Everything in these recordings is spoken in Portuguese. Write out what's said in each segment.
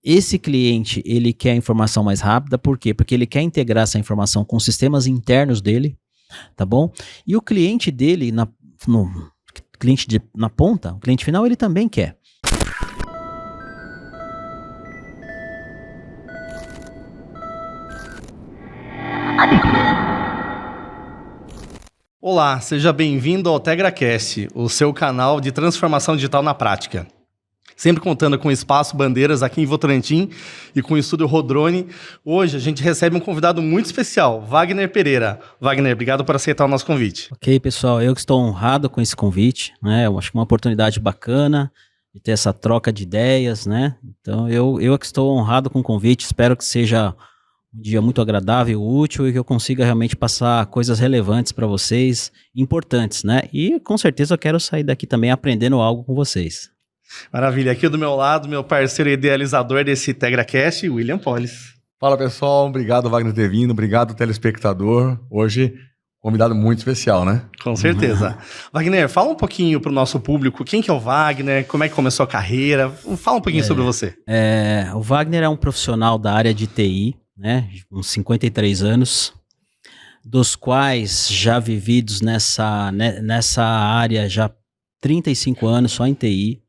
Esse cliente, ele quer a informação mais rápida, por quê? Porque ele quer integrar essa informação com os sistemas internos dele, tá bom? E o cliente dele, na ponta, o cliente final, ele também quer. Olá, seja bem-vindo ao TegraCast, o seu canal de transformação digital na prática. Sempre contando com o Espaço Bandeiras aqui em Votorantim e com o Estúdio Rodrone. Hoje a gente recebe um convidado muito especial, Wagner Pereira. Wagner, obrigado por aceitar o nosso convite. Ok, pessoal, eu que estou honrado com esse convite, né? Eu acho que é uma oportunidade bacana de ter essa troca de ideias, né? Então eu que estou honrado com o convite, espero que seja um dia muito agradável, útil e que eu consiga realmente passar coisas relevantes para vocês, importantes, né? E com certeza eu quero sair daqui também aprendendo algo com vocês. Maravilha. Aqui do meu lado, meu parceiro idealizador desse TegraCast, William Polis. Fala, pessoal. Obrigado, Wagner, ter vindo. Obrigado, telespectador. Hoje, convidado muito especial, né? Com certeza. Wagner, fala um pouquinho para o nosso público. Quem que é o Wagner? Como é que começou a carreira? Fala um pouquinho sobre você. O Wagner é um profissional da área de TI, né, uns 53 anos, dos quais já vividos nessa área já 35 anos só em TI.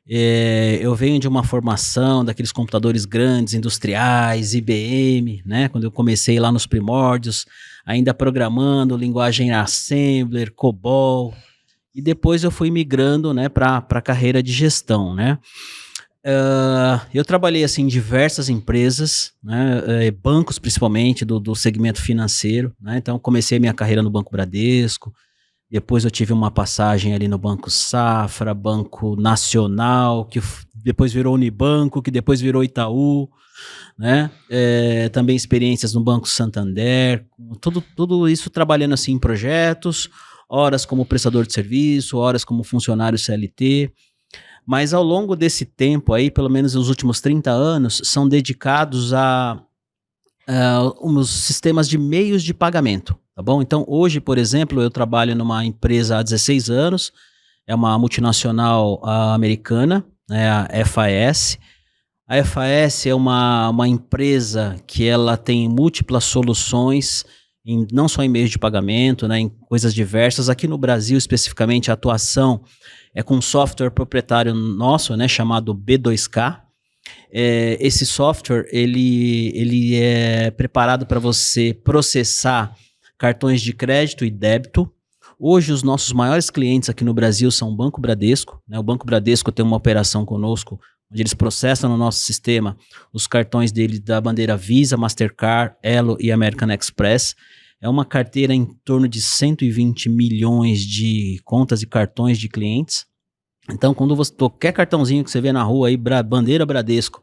Eu venho de uma formação daqueles computadores grandes, industriais, IBM, né, quando eu comecei lá nos primórdios, ainda programando, linguagem Assembler, COBOL, e depois eu fui migrando, né, para a carreira de gestão, né. Eu trabalhei assim, em diversas empresas, né, bancos principalmente do segmento financeiro, né, então comecei minha carreira no Banco Bradesco, depois eu tive uma passagem ali no Banco Safra, Banco Nacional, que depois virou Unibanco, que depois virou Itaú, né, também experiências no Banco Santander, tudo isso trabalhando assim em projetos, horas como prestador de serviço, horas como funcionário CLT. Mas ao longo desse tempo aí, pelo menos nos últimos 30 anos, são dedicados a os sistemas de meios de pagamento, tá bom? Então hoje, por exemplo, eu trabalho numa empresa há 16 anos, é uma multinacional americana, né, a FAS. A FAS é uma empresa que ela tem múltiplas soluções, não só em meios de pagamento, né, em coisas diversas. Aqui no Brasil, especificamente, a atuação é com um software proprietário nosso, né, chamado B2K. Esse software ele é preparado para você processar cartões de crédito e débito. Hoje, os nossos maiores clientes aqui no Brasil são o Banco Bradesco, né? O Banco Bradesco tem uma operação conosco, onde eles processam no nosso sistema os cartões dele da bandeira Visa, Mastercard, Elo e American Express. É uma carteira em torno de 120 milhões de contas e cartões de clientes. Então, quando você qualquer cartãozinho que você vê na rua aí, bandeira Bradesco,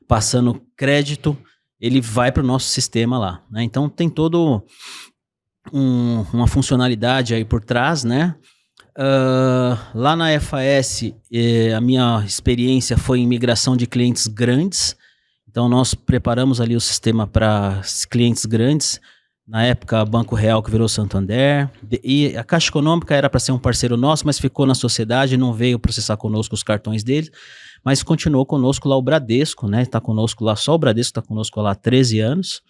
passando crédito, ele vai para o nosso sistema lá, né? Então, tem todo uma funcionalidade aí por trás, né? Lá na FAS, a minha experiência foi em migração de clientes grandes. Então, nós preparamos ali o sistema para clientes grandes. Na época, Banco Real, que virou Santander, e a Caixa Econômica era para ser um parceiro nosso, mas ficou na sociedade, não veio processar conosco os cartões deles, mas continuou conosco lá o Bradesco, né? Está conosco lá, só o Bradesco está conosco lá há 13 anos.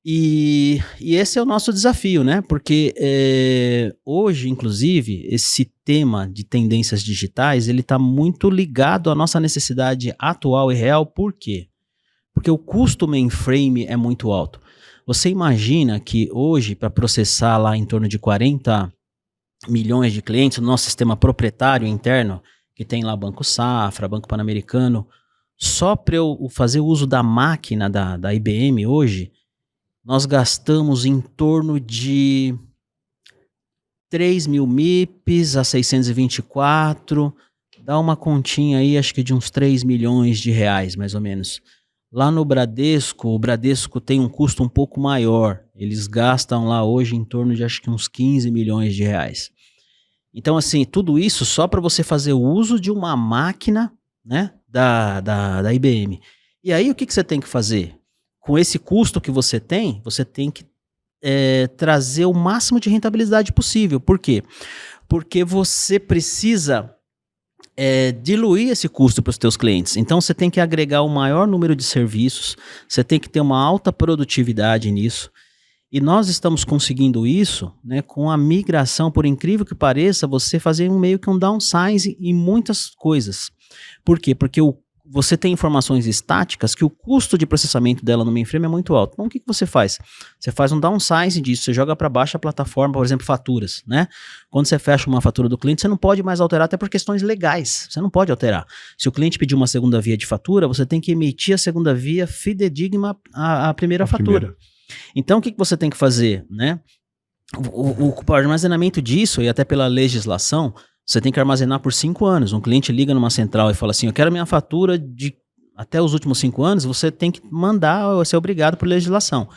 E esse é o nosso desafio, né? Porque hoje, inclusive, esse tema de tendências digitais, ele está muito ligado à nossa necessidade atual e real. Por quê? Porque o custo mainframe é muito alto. Você imagina que hoje, para processar lá em torno de 40 milhões de clientes, no nosso sistema proprietário interno, que tem lá Banco Safra, Banco Pan-Americano, só para eu fazer uso da máquina da IBM hoje, nós gastamos em torno de 3 mil MIPs a 624, dá uma continha aí, acho que de uns 3 milhões de reais, mais ou menos. Lá no Bradesco, o Bradesco tem um custo um pouco maior. Eles gastam lá hoje em torno de acho que uns 15 milhões de reais. Então, assim, tudo isso só para você fazer o uso de uma máquina, né, da IBM. E aí, o que você tem que fazer? Com esse custo que você tem que trazer o máximo de rentabilidade possível. Por quê? Porque você precisa diluir esse custo para os teus clientes. Então você tem que agregar o maior número de serviços, você tem que ter uma alta produtividade nisso. E nós estamos conseguindo isso, né, com a migração, por incrível que pareça, você fazer meio que um downsize em muitas coisas. Por quê? Porque você tem informações estáticas que o custo de processamento dela no mainframe é muito alto. Então o que você faz? Você faz um downsize disso, você joga para baixo a plataforma, por exemplo, faturas, né? Quando você fecha uma fatura do cliente, você não pode mais alterar, até por questões legais. Você não pode alterar. Se o cliente pedir uma segunda via de fatura, você tem que emitir a segunda via fidedigna à primeira fatura. Então, o que você tem que fazer, né? O armazenamento disso, e até pela legislação, você tem que armazenar por 5 anos. Um cliente liga numa central e fala assim, eu quero minha fatura de até os últimos 5 anos, você tem que mandar, você é obrigado por legislação.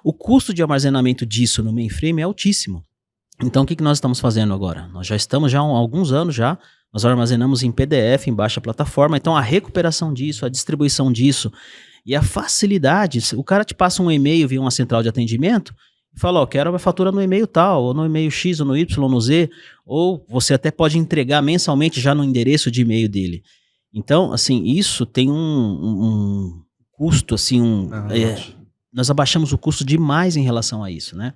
O custo de armazenamento disso no mainframe é altíssimo. Então, o que nós estamos fazendo agora? Nós já estamos há alguns anos já, nós armazenamos em PDF, em baixa plataforma, então a recuperação disso, a distribuição disso e a facilidade, o cara te passa um e-mail via uma central de atendimento e fala, quero a fatura no e-mail tal, ou no e-mail X, ou no Y, ou no Z, ou você até pode entregar mensalmente já no endereço de e-mail dele. Então, assim, isso tem um custo, assim, nós abaixamos o custo demais em relação a isso, né?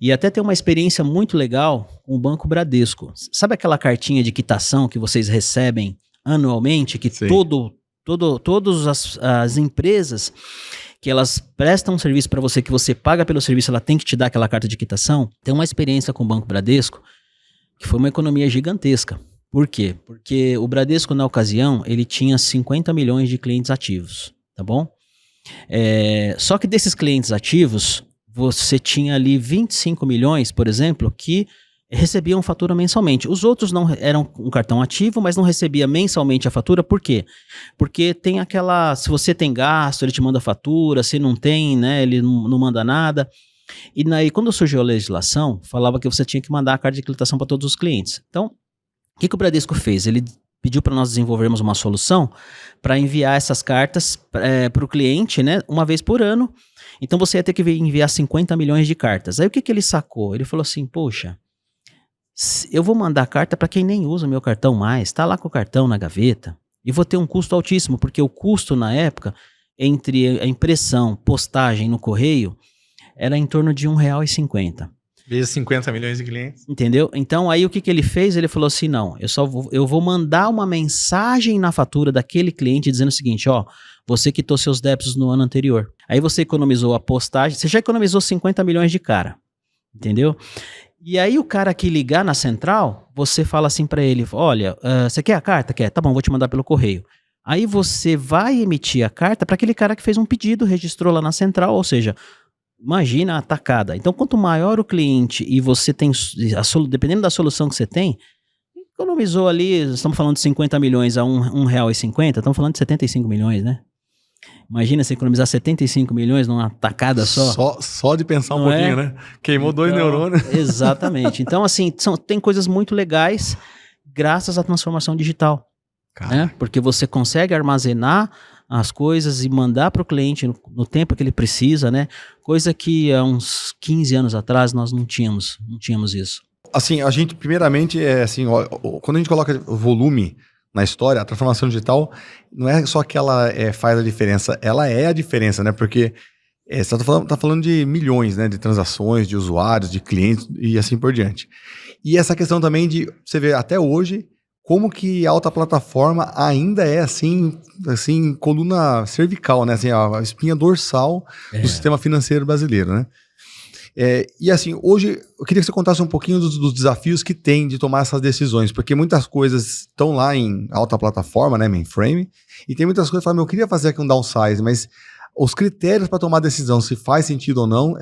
E até tem uma experiência muito legal com o Banco Bradesco. Sabe aquela cartinha de quitação que vocês recebem anualmente, que todas as empresas que elas prestam um serviço para você, que você paga pelo serviço, ela tem que te dar aquela carta de quitação? Tem uma experiência com o Banco Bradesco que foi uma economia gigantesca. Por quê? Porque o Bradesco, na ocasião, ele tinha 50 milhões de clientes ativos, tá bom? Só que desses clientes ativos, você tinha ali 25 milhões, por exemplo, que recebiam fatura mensalmente. Os outros não eram um cartão ativo, mas não recebia mensalmente a fatura. Por quê? Porque tem aquela... Se você tem gasto, ele te manda fatura. Se não tem, né, ele não manda nada. E daí, quando surgiu a legislação, falava que você tinha que mandar a carta de quitação para todos os clientes. Então, o que o Bradesco fez? Ele pediu para nós desenvolvermos uma solução para enviar essas cartas para o cliente, né, uma vez por ano. Então, você ia ter que enviar 50 milhões de cartas. Aí, o que ele sacou? Ele falou assim, poxa, eu vou mandar carta para quem nem usa o meu cartão mais, está lá com o cartão na gaveta, e vou ter um custo altíssimo, porque o custo na época, entre a impressão, postagem no correio, era em torno de R$1,50. Vezes 50 milhões de clientes. Entendeu? Então aí o que ele fez? Ele falou assim, não, eu vou mandar uma mensagem na fatura daquele cliente dizendo o seguinte, você quitou seus débitos no ano anterior. Aí você economizou a postagem, você já economizou 50 milhões de cara, entendeu? E aí o cara que ligar na central, você fala assim para ele, olha, você quer a carta? Quer? Tá bom, vou te mandar pelo correio. Aí você vai emitir a carta para aquele cara que fez um pedido, registrou lá na central, ou seja, imagina a atacada. Então, quanto maior o cliente e você tem, dependendo da solução que você tem, economizou ali, estamos falando de 50 milhões a R$1,50, estamos falando de 75 milhões, né? Imagina você economizar 75 milhões numa tacada só. Só de pensar um pouquinho, né? Queimou 2 neurônios. Exatamente. Então, assim, tem coisas muito legais graças à transformação digital. Né? Porque você consegue armazenar as coisas e mandar para o cliente no tempo que ele precisa, né? Coisa que há uns 15 anos atrás nós não tínhamos isso. Assim, a gente, primeiramente, quando a gente coloca o volume na história, a transformação digital não é só que ela faz a diferença, ela é a diferença, né? Porque você tá falando de milhões, né? De transações, de usuários, de clientes e assim por diante. E essa questão também de, você vê até hoje, como que a alta plataforma ainda é assim, coluna cervical, né? Assim, a espinha dorsal do sistema financeiro brasileiro, né? E assim, hoje eu queria que você contasse um pouquinho dos desafios que tem de tomar essas decisões, porque muitas coisas estão lá em alta plataforma, né, mainframe, e tem muitas coisas que falam, eu queria fazer aqui um downsize, mas os critérios para tomar decisão, se faz sentido ou não,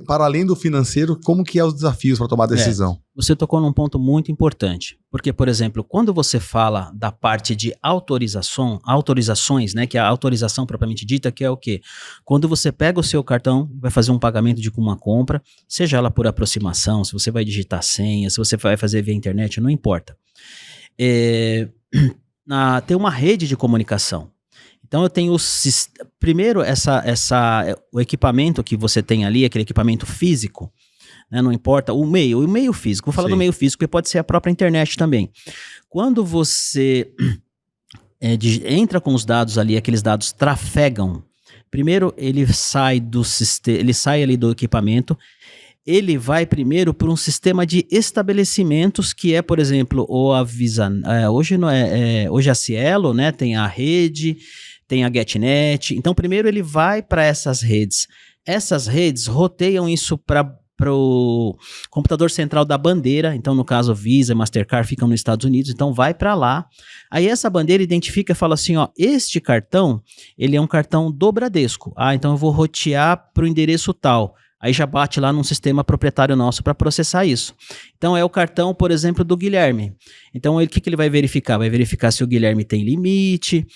para além do financeiro, como que é os desafios para tomar decisão? Você tocou num ponto muito importante, porque, por exemplo, quando você fala da parte de autorizações, né, que é a autorização propriamente dita, que é o quê? Quando você pega o seu cartão, vai fazer um pagamento de uma compra, seja ela por aproximação, se você vai digitar senha, se você vai fazer via internet, não importa. Tem uma rede de comunicação. Então eu tenho primeiro o equipamento que você tem ali, aquele equipamento físico, né? Não importa o meio físico. Vou falar Sim. do meio físico, porque pode ser a própria internet também. Quando você entra com os dados ali, aqueles dados trafegam. Primeiro ele sai do sistema, ele sai ali do equipamento. Ele vai primeiro por um sistema de estabelecimentos que é, por exemplo, o Avisa, hoje não hoje a Cielo, né, tem a rede, tem a GetNet. Então, primeiro ele vai para essas redes. Essas redes roteiam isso para o computador central da bandeira. Então, no caso, Visa e Mastercard ficam nos Estados Unidos. Então, vai para lá. Aí essa bandeira identifica e fala assim, ó, este cartão, ele é um cartão do Bradesco. Então eu vou rotear para o endereço tal. Aí já bate lá num sistema proprietário nosso para processar isso. Então é o cartão, por exemplo, do Guilherme. Então o que ele vai verificar? Vai verificar se o Guilherme tem limite,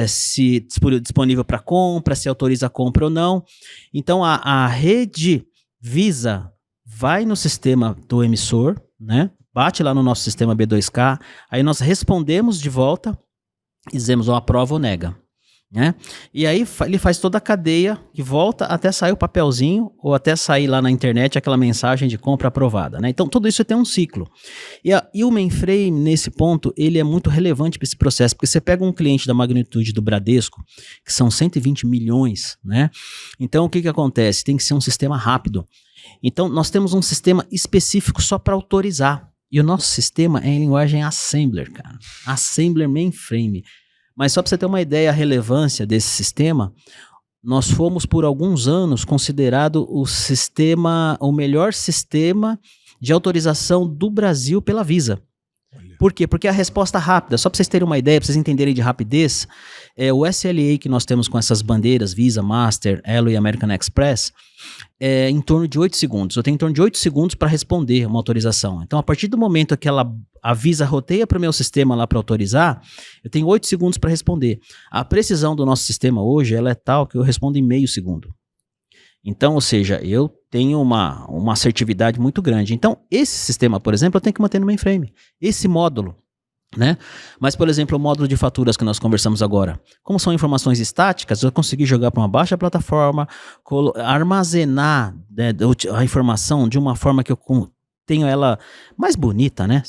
se disponível para compra, se autoriza a compra ou não. Então a rede Visa vai no sistema do emissor, né? Bate lá no nosso sistema B2K, aí nós respondemos de volta e dizemos ou aprova ou nega. Né? E aí ele faz toda a cadeia que volta até sair o papelzinho ou até sair lá na internet aquela mensagem de compra aprovada, né? Então tudo isso tem um ciclo. E o mainframe nesse ponto ele é muito relevante para esse processo, porque você pega um cliente da magnitude do Bradesco, que são 120 milhões, né? Então o que acontece? Tem que ser um sistema rápido. Então nós temos um sistema específico só para autorizar. E o nosso sistema é em linguagem Assembler, cara. Assembler mainframe. Mas só para você ter uma ideia a relevância desse sistema, nós fomos por alguns anos considerado o melhor sistema de autorização do Brasil pela Visa. Por quê? Porque a resposta rápida, só para vocês terem uma ideia, para vocês entenderem de rapidez, o SLA que nós temos com essas bandeiras, Visa, Master, Elo e American Express, é em torno de 8 segundos. Eu tenho em torno de 8 segundos para responder uma autorização. Então, a partir do momento que a Visa roteia para o meu sistema lá para autorizar, eu tenho 8 segundos para responder. A precisão do nosso sistema hoje ela é tal que eu respondo em meio segundo. Então, ou seja, eu tenho uma assertividade muito grande. Então, esse sistema, por exemplo, eu tenho que manter no mainframe. Esse módulo, né? Mas, por exemplo, o módulo de faturas que nós conversamos agora. Como são informações estáticas, eu consegui jogar para uma baixa plataforma, armazenar, né, a informação de uma forma que eu tenho ela mais bonita, né?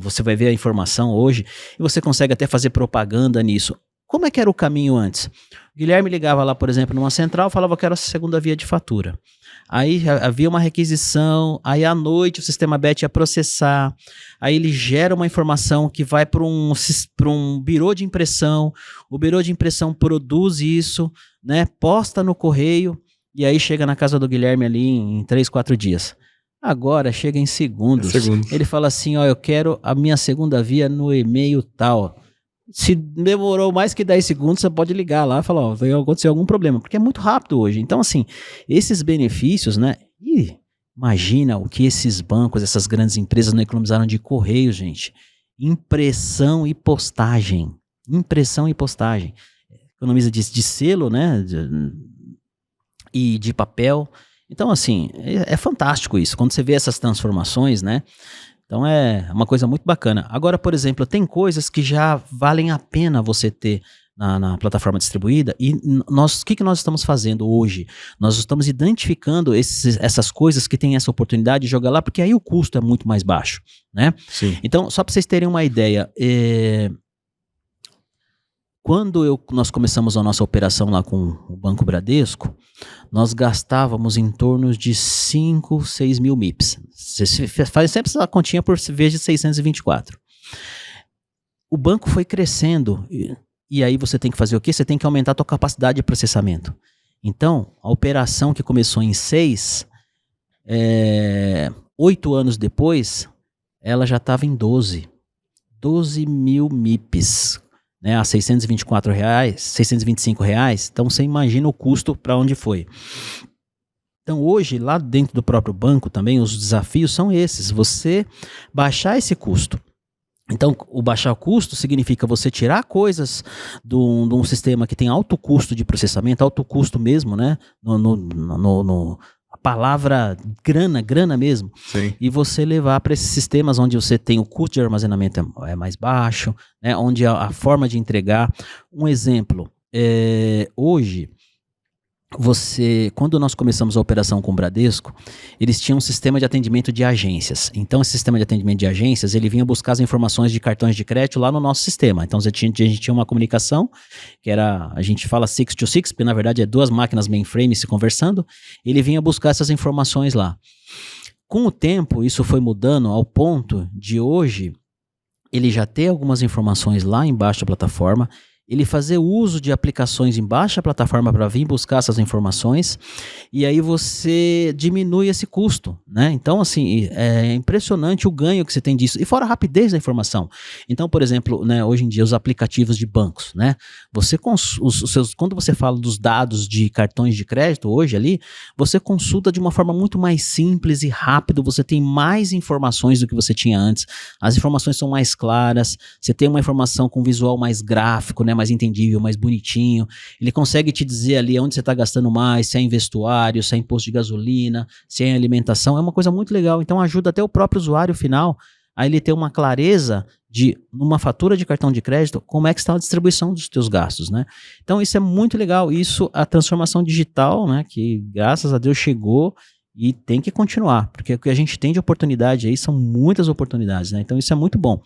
Você vai ver a informação hoje e você consegue até fazer propaganda nisso. Como é que era o caminho antes? O Guilherme ligava lá, por exemplo, numa central, falava que era a segunda via de fatura. Aí havia uma requisição, aí à noite o sistema BET ia processar, aí ele gera uma informação que vai para um birô de impressão, o birô de impressão produz isso, né, posta no correio, e aí chega na casa do Guilherme ali em 3, 4 dias. Agora chega em segundos. Ele fala assim, ó, eu quero a minha segunda via no e-mail tal. Se demorou mais que 10 segundos, você pode ligar lá e falar, ó, vai acontecer algum problema, porque é muito rápido hoje. Então, assim, esses benefícios, né? Imagina o que esses bancos, essas grandes empresas não economizaram de correio, gente. Impressão e postagem. Economiza de selo, né? E de papel. Então, assim, é fantástico isso. Quando você vê essas transformações, né? Então é uma coisa muito bacana. Agora, por exemplo, tem coisas que já valem a pena você ter na plataforma distribuída e o que nós estamos fazendo hoje? Nós estamos identificando essas coisas que têm essa oportunidade de jogar lá, porque aí o custo é muito mais baixo, né? Sim. Então, só para vocês terem uma ideia, quando nós começamos a nossa operação lá com o Banco Bradesco, nós gastávamos em torno de 5, 6 mil MIPS. Você faz sempre essa continha por vez de 624. O banco foi crescendo e aí você tem que fazer o quê? Você tem que aumentar a tua capacidade de processamento. Então, a operação que começou em 6, 8 anos depois, ela já estava em 12 mil MIPS. Né, a R$624, R$625, então você imagina o custo para onde foi. Então hoje, lá dentro do próprio banco também, os desafios são esses, você baixar esse custo. Então, o baixar o custo significa você tirar coisas de um sistema que tem alto custo de processamento, alto custo mesmo, né, a palavra grana mesmo. Sim. E você levar para esses sistemas onde você tem o custo de armazenamento é mais baixo, né? Onde a forma de entregar. Um exemplo, hoje quando nós começamos a operação com o Bradesco, eles tinham um sistema de atendimento de agências. Então, esse sistema de atendimento de agências, ele vinha buscar as informações de cartões de crédito lá no nosso sistema. Então, a gente tinha uma comunicação, que era, a gente fala 6-to-6, porque na verdade é duas máquinas mainframe se conversando, ele vinha buscar essas informações lá. Com o tempo, isso foi mudando ao ponto de hoje, ele já ter algumas informações lá embaixo da plataforma, ele fazer uso de aplicações embaixo da plataforma para vir buscar essas informações, e aí você diminui esse custo, né? Então, assim, é impressionante o ganho que você tem disso, e fora a rapidez da informação. Então, por exemplo, né, hoje em dia, os aplicativos de bancos, né? Quando você fala dos dados de cartões de crédito, hoje ali, você consulta de uma forma muito mais simples e rápido, você tem mais informações do que você tinha antes, as informações são mais claras, você tem uma informação com visual mais gráfico, né? Mais entendível, mais bonitinho. Ele consegue te dizer ali onde você está gastando mais, se é em vestuário, se é em posto de gasolina, se é em alimentação. É uma coisa muito legal. Então ajuda até o próprio usuário final a ele ter uma clareza de, numa fatura de cartão de crédito, como é que está a distribuição dos teus gastos, né? Então isso é muito legal. Isso, a transformação digital, né, que graças a Deus chegou e tem que continuar, porque o que a gente tem de oportunidade aí são muitas oportunidades, né? Então isso é muito bom.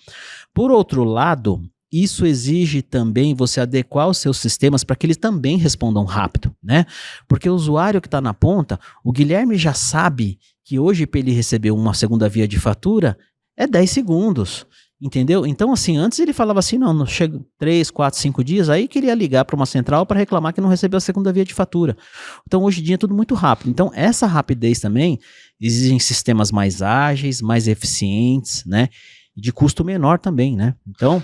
Por outro lado, isso exige também você adequar os seus sistemas para que eles também respondam rápido, né? Porque o usuário que está na ponta, o Guilherme já sabe que hoje para ele receber uma segunda via de fatura é 10 segundos, entendeu? Então, assim, antes ele falava assim, não chega 3, 4, 5 dias, aí queria ligar para uma central para reclamar que não recebeu a segunda via de fatura. Então, hoje em dia é tudo muito rápido. Então, essa rapidez também exigem sistemas mais ágeis, mais eficientes, né? E de custo menor também, né? Então,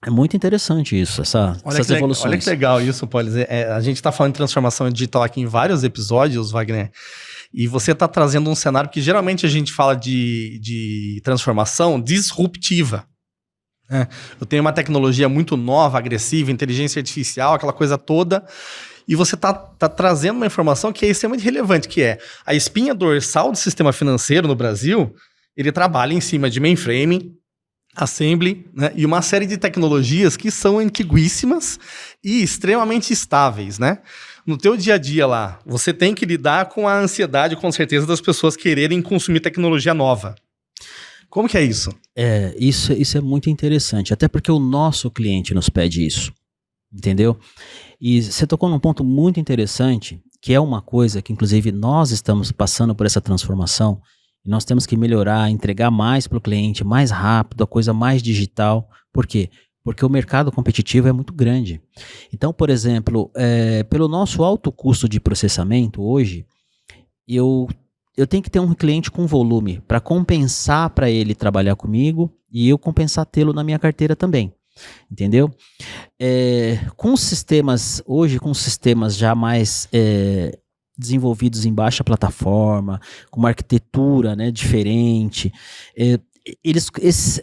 é muito interessante isso, essas evoluções. Olha que legal isso, Polis. A gente está falando de transformação digital aqui em vários episódios, Wagner, e você está trazendo um cenário que geralmente a gente fala de transformação disruptiva. Eu tenho uma tecnologia muito nova, agressiva, inteligência artificial, aquela coisa toda, e você tá trazendo uma informação que é extremamente relevante, que é a espinha dorsal do sistema financeiro no Brasil, ele trabalha em cima de mainframe, assembly, né, e uma série de tecnologias que são antiguíssimas e extremamente estáveis, né? No teu dia a dia lá, você tem que lidar com a ansiedade, com certeza, das pessoas quererem consumir tecnologia nova. Como que é isso? Isso é muito interessante, até porque o nosso cliente nos pede isso, entendeu? E você tocou num ponto muito interessante, que é uma coisa que, inclusive, nós estamos passando por essa transformação. Nós temos que melhorar, entregar mais para o cliente, mais rápido, a coisa mais digital. Por quê? Porque o mercado competitivo é muito grande. Então, por exemplo, pelo nosso alto custo de processamento hoje, eu tenho que ter um cliente com volume para compensar para ele trabalhar comigo e eu compensar tê-lo na minha carteira também. Entendeu? Com sistemas, hoje com sistemas já mais desenvolvidos em baixa plataforma, com uma arquitetura, né, diferente.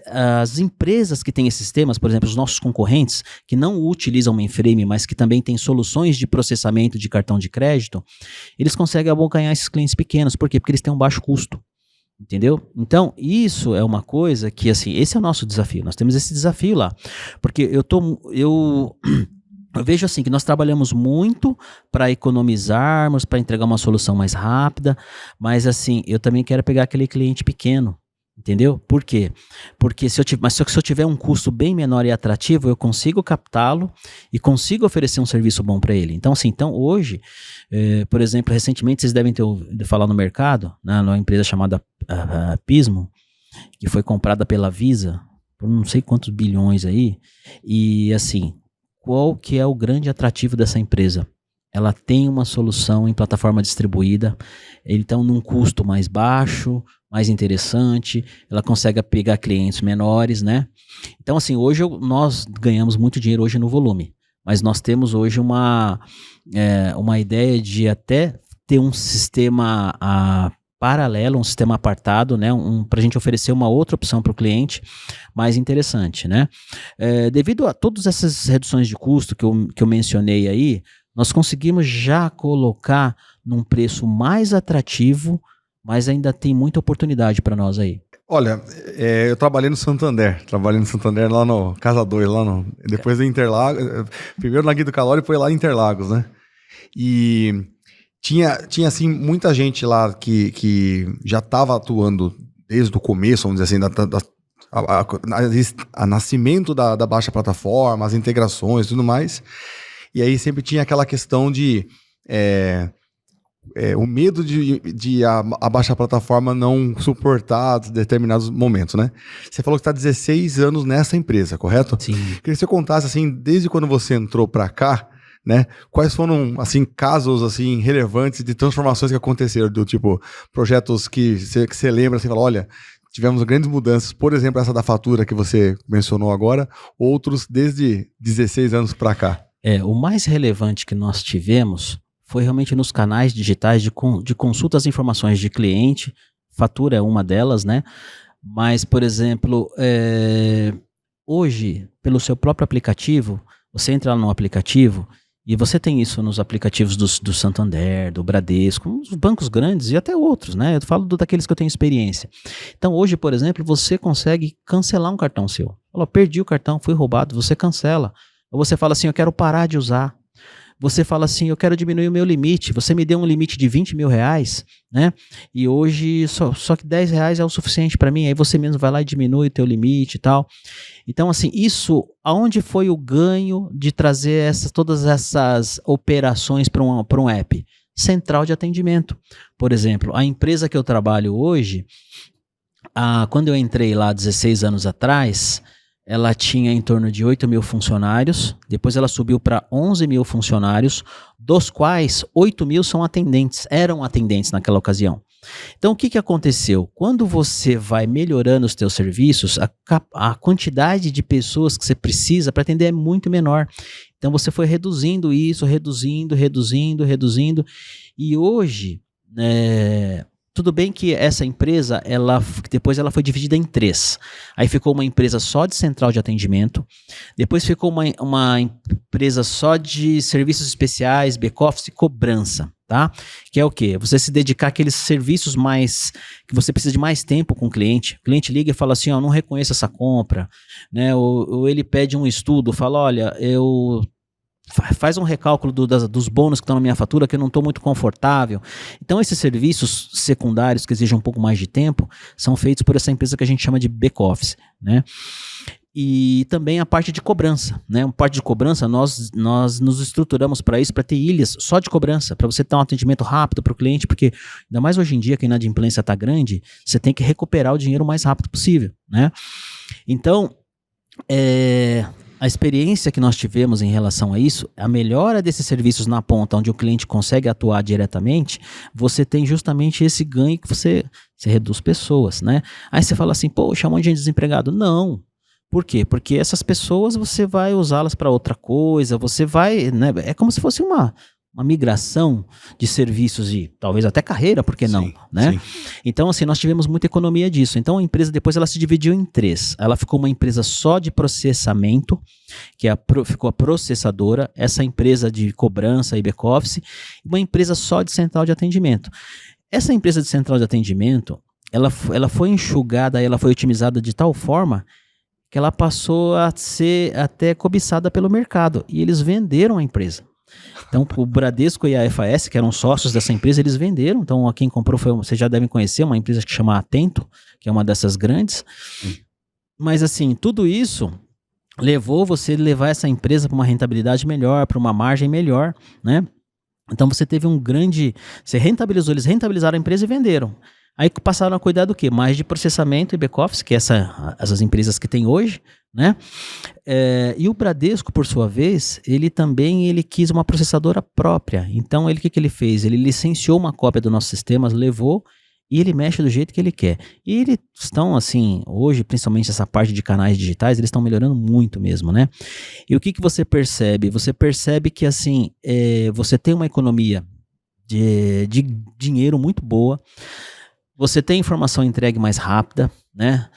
As empresas que têm esses sistemas, por exemplo, os nossos concorrentes, que não utilizam mainframe, mas que também têm soluções de processamento de cartão de crédito, eles conseguem abocanhar esses clientes pequenos. Por quê? Porque eles têm um baixo custo. Entendeu? Então, isso é uma coisa que, assim, esse é o nosso desafio. Nós temos esse desafio lá. Porque eu vejo assim que nós trabalhamos muito para economizarmos, para entregar uma solução mais rápida, mas assim, eu também quero pegar aquele cliente pequeno, entendeu? Por quê? Porque se eu tiver um custo bem menor e atrativo, eu consigo captá-lo e consigo oferecer um serviço bom para ele. Então, assim, hoje, por exemplo, recentemente vocês devem ter ouvido falar no mercado, né, numa empresa chamada Pismo, que foi comprada pela Visa por não sei quantos bilhões aí, e assim, qual que é o grande atrativo dessa empresa? Ela tem uma solução em plataforma distribuída, então num custo mais baixo, mais interessante, ela consegue pegar clientes menores, né? Então assim, hoje nós ganhamos muito dinheiro hoje no volume, mas nós temos hoje uma ideia de até ter um sistema paralelo, um sistema apartado, né, para a gente oferecer uma outra opção para o cliente mais interessante, né? Devido a todas essas reduções de custo que eu mencionei aí, nós conseguimos já colocar num preço mais atrativo, mas ainda tem muita oportunidade para nós aí. Olha, eu trabalhei no Santander lá no Casa 2, depois em Interlagos, primeiro na Guido Calori e foi lá em Interlagos, né? E tinha assim, muita gente lá que já estava atuando desde o começo, vamos dizer assim, a nascimento da baixa plataforma, as integrações e tudo mais. E aí sempre tinha aquela questão de o medo de a baixa plataforma não suportar determinados momentos, né? Você falou que está 16 anos nessa empresa, correto? Sim. Queria que você contasse, assim, desde quando você entrou para cá, né? Quais foram, assim, casos, assim, relevantes de transformações que aconteceram, do tipo, projetos que você lembra, assim, fala, olha, tivemos grandes mudanças, por exemplo, essa da fatura que você mencionou agora, outros desde 16 anos para cá. O mais relevante que nós tivemos foi realmente nos canais digitais de consulta às informações de cliente. Fatura é uma delas, né? Mas, por exemplo, hoje, pelo seu próprio aplicativo, você entra lá no aplicativo e você tem isso nos aplicativos do Santander, do Bradesco, os bancos grandes e até outros, né? Eu falo daqueles que eu tenho experiência. Então, hoje, por exemplo, você consegue cancelar um cartão seu. Falou, perdi o cartão, fui roubado, você cancela. Ou você fala assim, eu quero parar de usar. Você fala assim, eu quero diminuir o meu limite. Você me deu um limite de 20 mil reais, né? E hoje só que 10 reais é o suficiente para mim. Aí você mesmo vai lá e diminui o teu limite e tal. Então, assim, isso, aonde foi o ganho de trazer todas essas operações para um app? Central de atendimento. Por exemplo, a empresa que eu trabalho hoje, quando eu entrei lá 16 anos atrás, ela tinha em torno de 8 mil funcionários, depois ela subiu para 11 mil funcionários, dos quais 8 mil eram atendentes naquela ocasião. Então o que aconteceu? Quando você vai melhorando os teus serviços, a quantidade de pessoas que você precisa para atender é muito menor. Então você foi reduzindo isso, reduzindo, e hoje, tudo bem que essa empresa, depois ela foi dividida em 3. Aí ficou uma empresa só de central de atendimento, depois ficou uma empresa só de serviços especiais, back-office e cobrança, tá? Que é o quê? Você se dedicar àqueles serviços que você precisa de mais tempo com o cliente. O cliente liga e fala assim, não reconheço essa compra, né? Ou ele pede um estudo, fala, olha, faz um recálculo dos bônus que estão na minha fatura que eu não estou muito confortável. Então esses serviços secundários que exigem um pouco mais de tempo são feitos por essa empresa que a gente chama de back-office, né? E também a parte de cobrança, né? Uma parte de cobrança, nós nos estruturamos para isso, para ter ilhas só de cobrança, para você ter um atendimento rápido para o cliente, porque ainda mais hoje em dia que a inadimplência está grande, você tem que recuperar o dinheiro o mais rápido possível, né? Então, a experiência que nós tivemos em relação a isso, a melhora desses serviços na ponta, onde o cliente consegue atuar diretamente, você tem justamente esse ganho que você reduz pessoas, né? Aí você fala assim, poxa, um monte de gente desempregado. Não. Por quê? Porque essas pessoas você vai usá-las para outra coisa, você vai, né? É como se fosse uma migração de serviços e talvez até carreira, por que não, né? Sim. Então, assim, nós tivemos muita economia disso. Então, a empresa depois ela se dividiu em 3. Ela ficou uma empresa só de processamento, que ficou a processadora, essa empresa de cobrança e back-office, e uma empresa só de central de atendimento. Essa empresa de central de atendimento, ela foi enxugada, ela foi otimizada de tal forma que ela passou a ser até cobiçada pelo mercado, e eles venderam a empresa. Então, o Bradesco e a FAS, que eram sócios dessa empresa, eles venderam. Então, quem comprou vocês já devem conhecer, uma empresa que chama Atento, que é uma dessas grandes. Mas, assim, tudo isso levou você a levar essa empresa para uma rentabilidade melhor, para uma margem melhor, né? Então, você teve eles rentabilizaram a empresa e venderam. Aí passaram a cuidar do quê? Mais de processamento e back-office, que essas empresas que tem hoje, né? E o Bradesco, por sua vez, ele quis uma processadora própria. Então, o que ele fez? Ele licenciou uma cópia do nosso sistema, levou e ele mexe do jeito que ele quer. E eles estão, assim, hoje, principalmente essa parte de canais digitais, eles estão melhorando muito mesmo, né? E o que você percebe? Você percebe que, assim, você tem uma economia de dinheiro muito boa, você tem informação entregue mais rápida, né?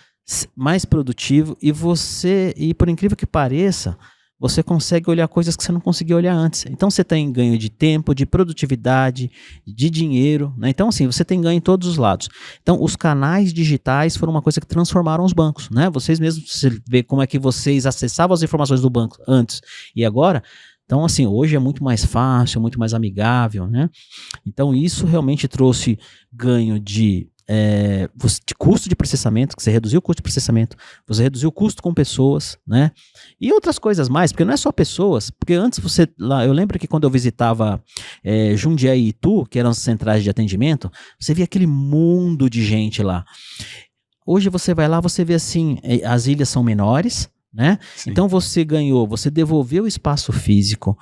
Mais produtivo, e por incrível que pareça, você consegue olhar coisas que você não conseguia olhar antes. Então você tem ganho de tempo, de produtividade, de dinheiro, né? Então assim, você tem ganho em todos os lados. Então os canais digitais foram uma coisa que transformaram os bancos, né? Vocês mesmos, você vê como é que vocês acessavam as informações do banco antes e agora, Então, assim, hoje é muito mais fácil, muito mais amigável, né? Então, isso realmente trouxe ganho de custo de processamento, que você reduziu o custo de processamento, você reduziu o custo com pessoas, né? E outras coisas mais, porque não é só pessoas, porque antes você, lá, eu lembro que quando eu visitava Jundiaí e Itu, que eram as centrais de atendimento, você via aquele mundo de gente lá. Hoje você vai lá, você vê assim, as ilhas são menores, né? Então você ganhou, você devolveu o espaço físico,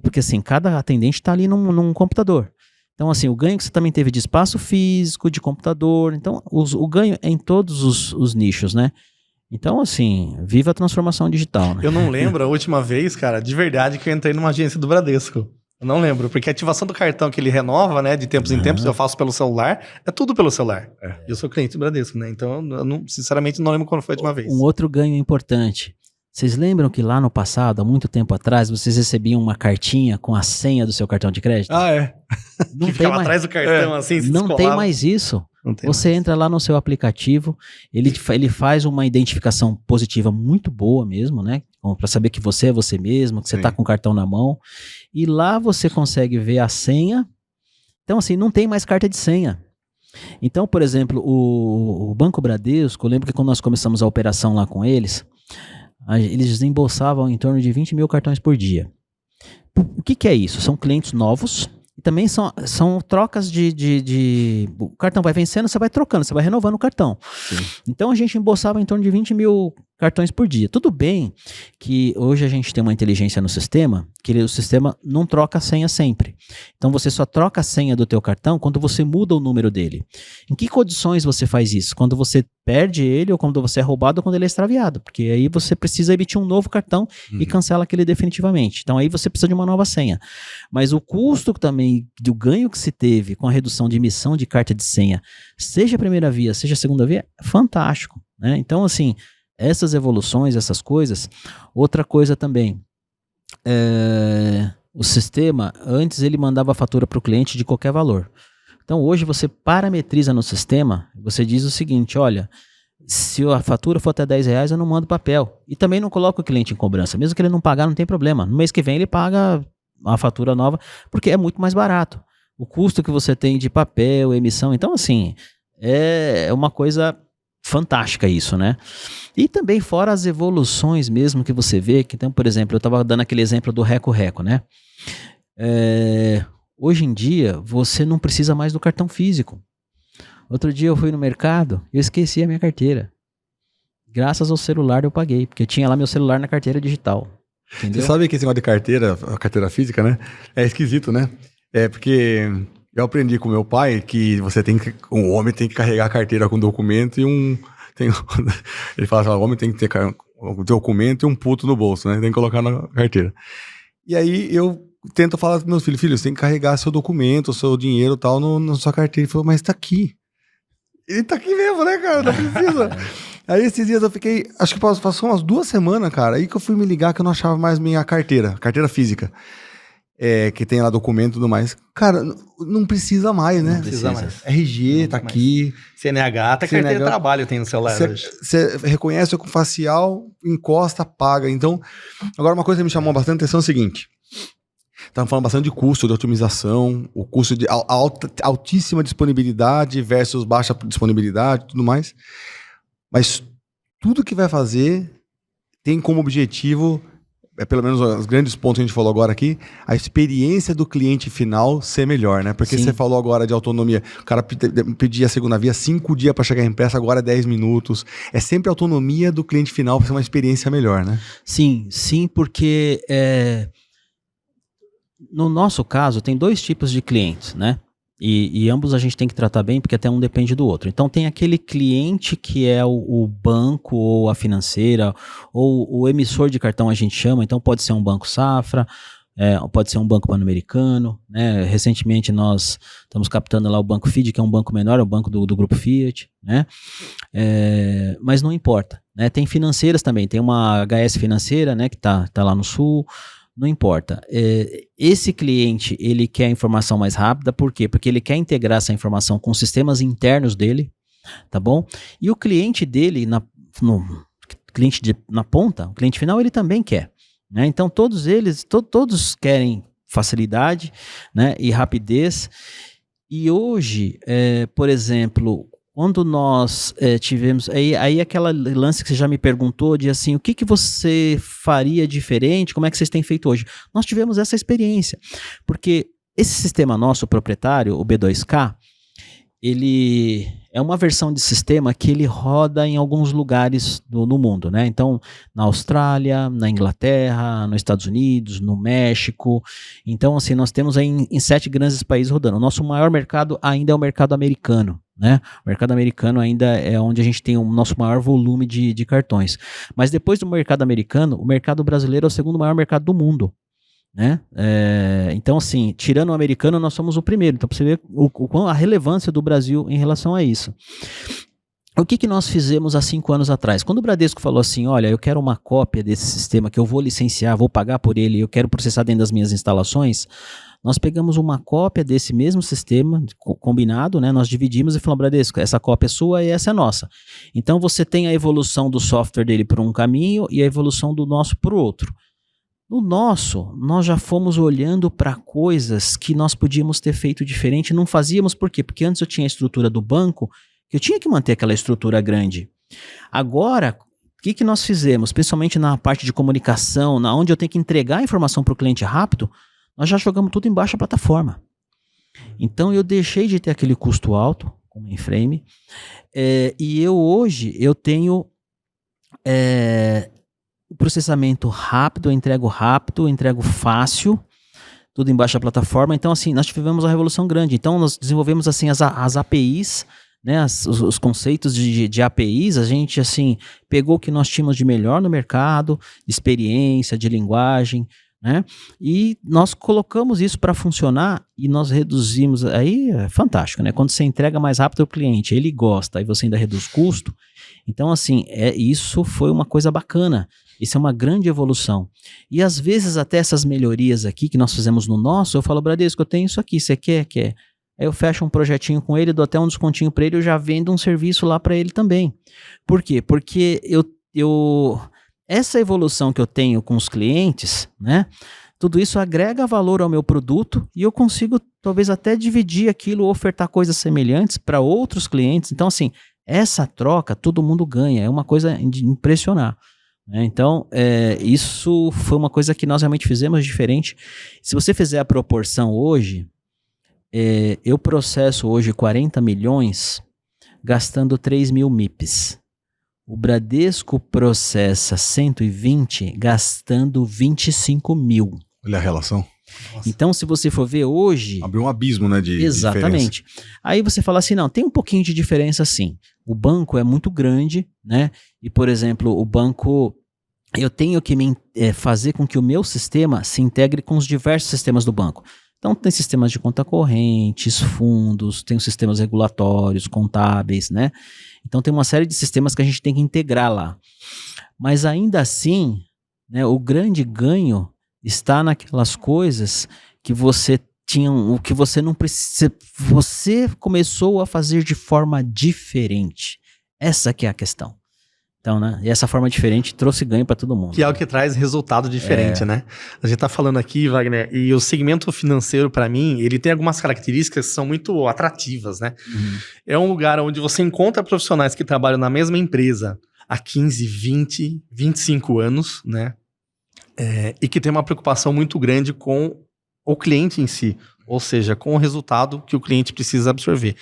porque assim, cada atendente está ali num computador. Então, assim, o ganho que você também teve de espaço físico, de computador, então o ganho é em todos os nichos, né? Então, assim, viva a transformação digital, né? Eu não lembro a última vez, cara, de verdade, que eu entrei numa agência do Bradesco. Eu não lembro, porque a ativação do cartão que ele renova, né, de tempos em tempos, eu faço pelo celular, é tudo pelo celular. Eu sou cliente do Bradesco, né? Então, eu não, sinceramente, não lembro quando foi a última vez. Um outro ganho importante. Vocês lembram que lá no passado, há muito tempo atrás, vocês recebiam uma cartinha com a senha do seu cartão de crédito? Ah, é. Não que ficava atrás do cartão, assim, se não tem descolava. mais isso. Você mais. entra lá no seu aplicativo, ele faz uma identificação positiva muito boa mesmo, né? Para saber que você é você mesmo, que você está com o cartão na mão. E lá você consegue ver a senha. Então, assim, não tem mais carta de senha. Então, por exemplo, o Banco Bradesco, eu lembro que quando nós começamos a operação lá com eles desembolsavam em torno de 20 mil cartões por dia. O que é isso? São clientes novos e também são trocas o cartão vai vencendo, você vai trocando, você vai renovando o cartão. Sim. Então a gente embolsava em torno de 20 mil cartões por dia. Tudo bem que hoje a gente tem uma inteligência no sistema, que o sistema não troca a senha sempre. Então você só troca a senha do teu cartão quando você muda o número dele. Em que condições você faz isso? Quando você perde ele ou quando você é roubado ou quando ele é extraviado. Porque aí você precisa emitir um novo cartão e cancela aquele definitivamente. Então aí você precisa de uma nova senha. Mas o custo também, do ganho que se teve com a redução de emissão de carta de senha, seja a primeira via, seja a segunda via, é fantástico, né? Então, assim, essas evoluções, essas coisas. Outra coisa também, o sistema, antes ele mandava a fatura para o cliente de qualquer valor. Então hoje você parametriza no sistema, você diz o seguinte, olha, se a fatura for até R$10, eu não mando papel. E também não coloco o cliente em cobrança, mesmo que ele não pagar, não tem problema. No mês que vem ele paga a fatura nova, porque é muito mais barato. O custo que você tem de papel, emissão, então assim, é uma coisa fantástica isso, né? E também fora as evoluções mesmo que você vê, que então, por exemplo, eu estava dando aquele exemplo do Reco-Reco, né? Hoje em dia, você não precisa mais do cartão físico. Outro dia eu fui no mercado e eu esqueci a minha carteira. Graças ao celular eu paguei, porque eu tinha lá meu celular na carteira digital. Entendeu? Você sabe que esse negócio de carteira, a carteira física, né? É esquisito, né? É porque eu aprendi com meu pai que um homem tem que carregar a carteira com documento e ele fala assim, o homem tem que ter um documento e um puto no bolso, né? Tem que colocar na carteira. E aí eu tento falar para meus filhos, você tem que carregar seu documento, seu dinheiro e tal na sua carteira. Ele falou, mas tá aqui. Ele tá aqui mesmo, né, cara? Não precisa. Aí esses dias eu fiquei, acho que passou umas 2 semanas, cara, aí que eu fui me ligar que eu não achava mais minha carteira física. Que tem lá documento e tudo mais. Cara, não precisa mais, né? Não precisa mais. RG não tá aqui. CNH, até carteira de trabalho tem no celular hoje. Você reconhece com facial, encosta, paga. Então, agora uma coisa que me chamou bastante atenção é o seguinte. Estavam falando bastante de custo de otimização, o custo de altíssima disponibilidade versus baixa disponibilidade e tudo mais. Mas tudo que vai fazer tem como objetivo, pelo menos os grandes pontos que a gente falou agora aqui, a experiência do cliente final ser melhor, né? Porque você falou agora de autonomia. O cara pedia a segunda via 5 dias para chegar em peça, agora é 10 minutos. É sempre a autonomia do cliente final para ser uma experiência melhor, né? Sim, porque no nosso caso tem 2 tipos de clientes, né? E ambos a gente tem que tratar bem, porque até um depende do outro. Então tem aquele cliente que é o banco ou a financeira, ou o emissor de cartão a gente chama, então pode ser um banco Safra, pode ser um banco Pan-Americano, né? Recentemente nós estamos captando lá o Banco FID, que é um banco menor, é o banco do grupo Fiat, né? Mas não importa, né? Tem financeiras também, tem uma HS financeira, né, que tá lá no sul. Não importa. Esse cliente, ele quer a informação mais rápida, por quê? Porque ele quer integrar essa informação com os sistemas internos dele, tá bom? E o cliente dele, na ponta, o cliente final, ele também quer, né? Então todos eles, todos querem facilidade, né, e rapidez. E hoje, por exemplo, quando nós tivemos... Aí aquela lance que você já me perguntou de assim, o que você faria diferente, como é que vocês têm feito hoje? Nós tivemos essa experiência, porque esse sistema nosso proprietário, o B2K, ele é uma versão de sistema que ele roda em alguns lugares no mundo, né? Então, na Austrália, na Inglaterra, nos Estados Unidos, no México. Então, assim, nós temos aí em 7 grandes países rodando. O nosso maior mercado ainda é o mercado americano, né? O mercado americano ainda é onde a gente tem o nosso maior volume de cartões. Mas depois do mercado americano, o mercado brasileiro é o segundo maior mercado do mundo, né? Então, assim, tirando o americano, nós somos o primeiro. Então, para você ver a relevância do Brasil em relação a isso. O que nós fizemos há 5 anos atrás? Quando o Bradesco falou assim, olha, eu quero uma cópia desse sistema que eu vou licenciar, vou pagar por ele, eu quero processar dentro das minhas instalações, nós pegamos uma cópia desse mesmo sistema, combinado, né? Nós dividimos e falamos, Bradesco, essa cópia é sua e essa é nossa. Então, você tem a evolução do software dele por um caminho e a evolução do nosso por outro. No nosso, nós já fomos olhando para coisas que nós podíamos ter feito diferente, não fazíamos, por quê? Porque antes eu tinha a estrutura do banco, que eu tinha que manter aquela estrutura grande. Agora, o que nós fizemos? Principalmente na parte de comunicação, na onde eu tenho que entregar a informação para o cliente rápido, nós já jogamos tudo embaixo da plataforma. Então eu deixei de ter aquele custo alto, com o mainframe, e hoje eu tenho... o processamento rápido, eu entrego fácil, tudo embaixo da plataforma. Então, assim, nós tivemos uma revolução grande. Então, nós desenvolvemos, assim, as APIs, né, os conceitos de APIs, a gente, assim, pegou o que nós tínhamos de melhor no mercado, de experiência, de linguagem, né, e nós colocamos isso para funcionar e nós reduzimos, aí é fantástico, né, quando você entrega mais rápido ao cliente, ele gosta, aí você ainda reduz custo. Então, assim, isso foi uma coisa bacana. Isso é uma grande evolução. E às vezes até essas melhorias aqui que nós fizemos no nosso, eu falo, Bradesco, eu tenho isso aqui, você quer? Quer? Aí eu fecho um projetinho com ele, dou até um descontinho para ele, eu já vendo um serviço lá para ele também. Por quê? Porque essa evolução que eu tenho com os clientes, né? Tudo isso agrega valor ao meu produto e eu consigo talvez até dividir aquilo, ofertar coisas semelhantes para outros clientes. Então, assim, essa troca todo mundo ganha, é uma coisa de impressionar. Então, isso foi uma coisa que nós realmente fizemos diferente. Se você fizer a proporção hoje, eu processo hoje 40 milhões gastando 3 mil MIPs. O Bradesco processa 120 gastando 25 mil. Olha a relação. Nossa. Então, se você for ver hoje... Abriu um abismo, né, de exatamente. Diferença. Aí você fala assim, não, tem um pouquinho de diferença sim. O banco é muito grande, né? E, por exemplo, o banco... Eu tenho que fazer com que o meu sistema se integre com os diversos sistemas do banco. Então, tem sistemas de conta correntes, fundos, tem os sistemas regulatórios, contábeis, né? Então, tem uma série de sistemas que a gente tem que integrar lá. Mas, ainda assim, né, o grande ganho está naquelas coisas que você tinha, o que você não precisa, você começou a fazer de forma diferente. Essa que é a questão. Então, né? E essa forma diferente trouxe ganho para todo mundo. Que é o que traz resultado diferente, né? A gente tá falando aqui, Wagner, e o segmento financeiro, para mim, ele tem algumas características que são muito atrativas, né? Uhum. É um lugar onde você encontra profissionais que trabalham na mesma empresa há 15, 20, 25 anos, né? E que tem uma preocupação muito grande com o cliente em si, ou seja, com o resultado que o cliente precisa absorver.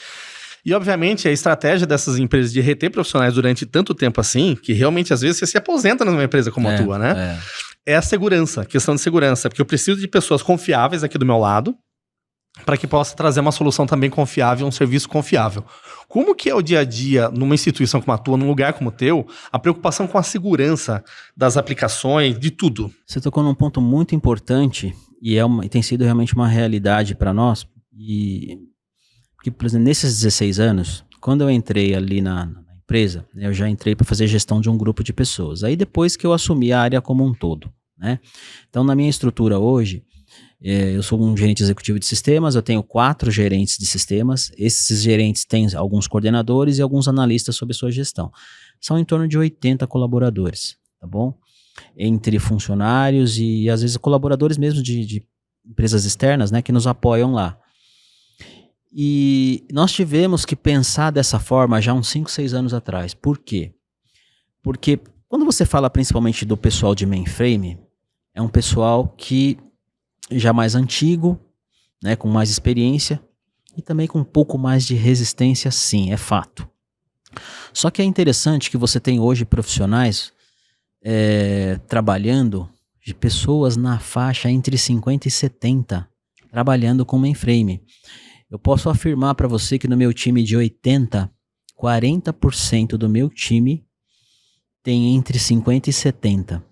E, obviamente, a estratégia dessas empresas de reter profissionais durante tanto tempo assim, que realmente, às vezes, você se aposenta numa empresa como a tua, né? É a segurança, questão de segurança. Porque eu preciso de pessoas confiáveis aqui do meu lado, para que possa trazer uma solução também confiável, um serviço confiável. Como que é o dia a dia numa instituição como a tua, num lugar como o teu, a preocupação com a segurança das aplicações, de tudo? Você tocou num ponto muito importante e tem sido realmente uma realidade para nós. Porque, por exemplo, nesses 16 anos, quando eu entrei ali na empresa, eu já entrei para fazer gestão de um grupo de pessoas. Aí depois que eu assumi a área como um todo, né? Então, na minha estrutura hoje, eu sou um gerente executivo de sistemas, eu tenho 4 gerentes de sistemas. Esses gerentes têm alguns coordenadores e alguns analistas sob sua gestão. São em torno de 80 colaboradores, tá bom? entre funcionários e às vezes colaboradores mesmo de empresas externas, né, que nos apoiam lá. E nós tivemos que pensar dessa forma já uns 5, 6 anos atrás. Por quê? Porque quando você fala principalmente do pessoal de mainframe, é um pessoal que já mais antigo, né, com mais experiência e também com um pouco mais de resistência, sim, é fato. Só que é interessante que você tem hoje profissionais trabalhando, de pessoas na faixa entre 50 e 70, trabalhando com mainframe. Eu posso afirmar para você que no meu time de 80, 40% do meu time tem entre 50 e 70.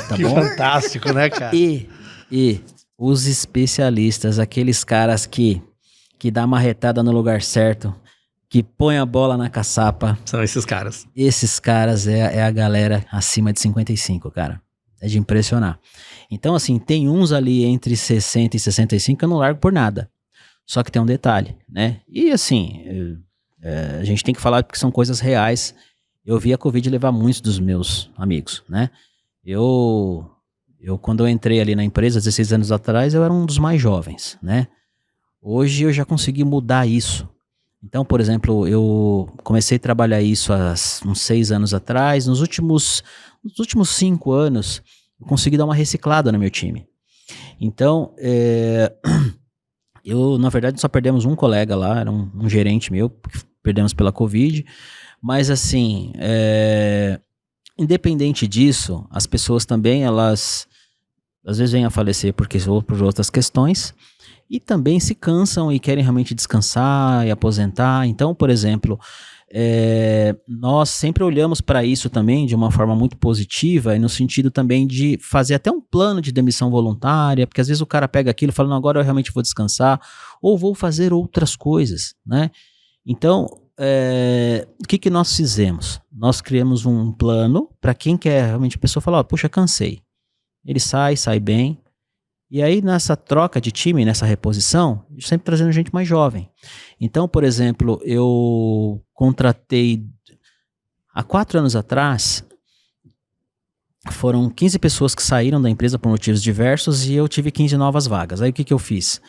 Tá Que bom? fantástico, né, cara? E os especialistas, aqueles caras que dá marretada no lugar certo, que põe a bola na caçapa, São esses caras. esses caras é a galera acima de 55, cara. É de impressionar. Então, assim, tem uns ali entre 60 e 65 que eu não largo por nada. Só que tem um detalhe, né? E assim, a gente tem que falar porque são coisas reais. Eu vi a Covid levar muitos dos meus amigos, né? Eu quando eu entrei ali na empresa, 16 anos atrás, eu era um dos mais jovens, né? Hoje eu já consegui mudar isso. Então, por exemplo, eu comecei a trabalhar isso há uns 6 anos atrás. Nos últimos 5 anos, eu consegui dar uma reciclada no meu time. Então, na verdade, só perdemos um colega lá, era um gerente meu, que perdemos pela Covid. Mas, assim, independente disso, as pessoas também, elas às vezes vêm a falecer por outras questões e também se cansam e querem realmente descansar e aposentar. Então, por exemplo, nós sempre olhamos para isso também de uma forma muito positiva e no sentido também de fazer até um plano de demissão voluntária, porque às vezes o cara pega aquilo e fala, não, agora eu realmente vou descansar ou vou fazer outras coisas, né? Então, o que nós fizemos? Nós criamos um plano para quem quer realmente, a pessoa fala, puxa, cansei. Ele sai bem. E aí nessa troca de time, nessa reposição, sempre trazendo gente mais jovem. Então, por exemplo, eu contratei há 4 anos atrás, foram 15 pessoas que saíram da empresa por motivos diversos e eu tive 15 novas vagas. Aí o que eu fiz?